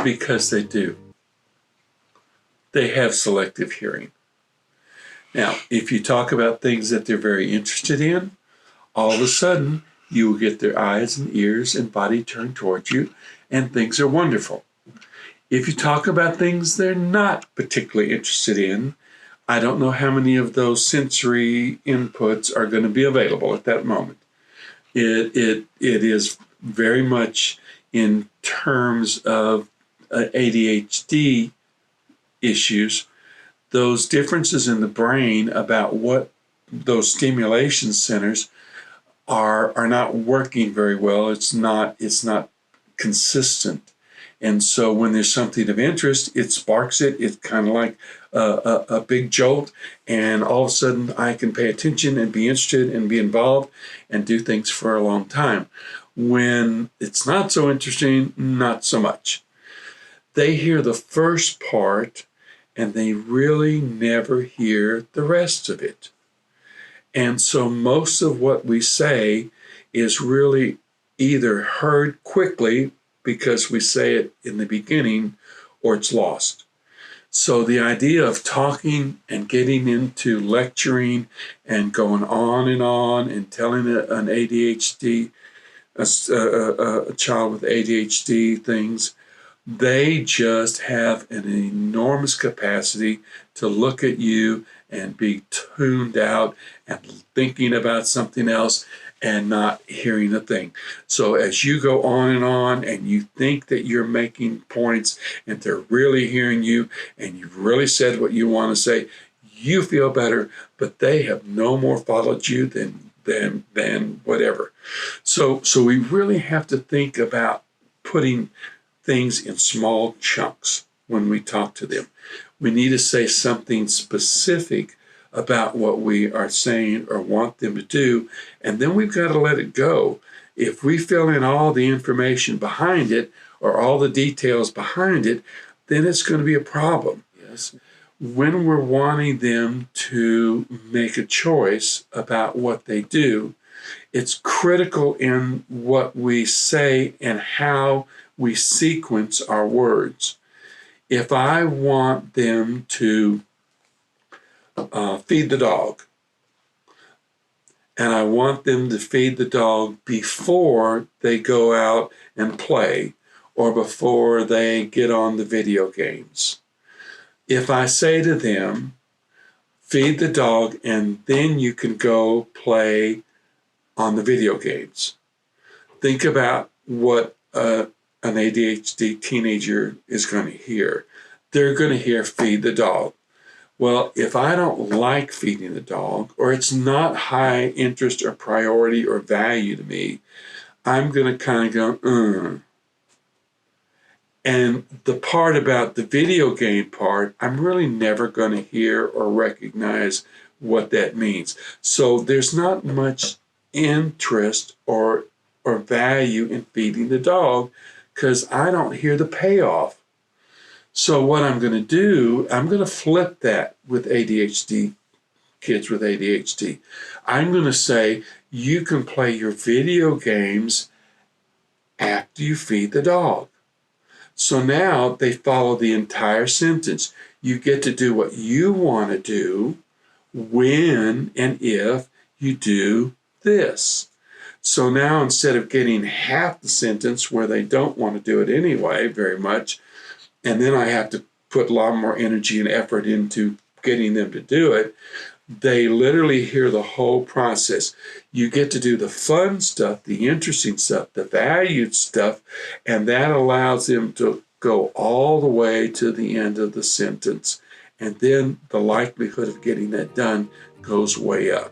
Because they do. They have selective hearing. Now, if you talk about things that they're very interested in, all of a sudden you will get their eyes and ears and body turned towards you, and things are wonderful. If you talk about things they're not particularly interested in, I don't know how many of those sensory inputs are going to be available at that moment. It is very much in terms of ADHD issues, those differences in the brain about what those stimulation centers are not working very well. It's not consistent. And so when there's something of interest, it sparks it. It's kind of like a big jolt. And all of a sudden I can pay attention and be interested and be involved and do things for a long time. When it's not so interesting, not so much. They hear the first part and they really never hear the rest of it. And so most of what we say is really either heard quickly because we say it in the beginning, or it's lost. So the idea of talking and getting into lecturing and going on and telling an ADHD, a child with ADHD things, they just have an enormous capacity to look at you and be tuned out and thinking about something else and not hearing a thing. So as you go on and you think that you're making points and they're really hearing you and you've really said what you want to say, you feel better, but they have no more followed you than whatever. So we really have to think about putting things in small chunks when we talk to them. We need to say something specific about what we are saying or want them to do, and then we've got to let it go. If we fill in all the information behind it or all the details behind it, then it's going to be a problem. Yes. When we're wanting them to make a choice about what they do, it's critical in what we say and how we sequence our words. If I want them to feed the dog, and I want them to feed the dog before they go out and play or before they get on the video games. If I say to them, feed the dog and then you can go play on the video games. Think about what an ADHD teenager is going to hear. They're going to hear feed the dog. Well, if I don't like feeding the dog, or it's not high interest or priority or value to me, I'm going to kind of go, And the part about the video game part, I'm really never going to hear or recognize what that means. So there's not much interest or value in feeding the dog because I don't hear the payoff. So what I'm going to do, I'm going to flip that with ADHD, kids with ADHD. I'm going to say, you can play your video games after you feed the dog. So now they follow the entire sentence. You get to do what you want to do when and if you do this. So now instead of getting half the sentence where they don't want to do it anyway very much, and then I have to put a lot more energy and effort into getting them to do it, they literally hear the whole process. You get to do the fun stuff, the interesting stuff, the valued stuff, and that allows them to go all the way to the end of the sentence. And then the likelihood of getting that done goes way up.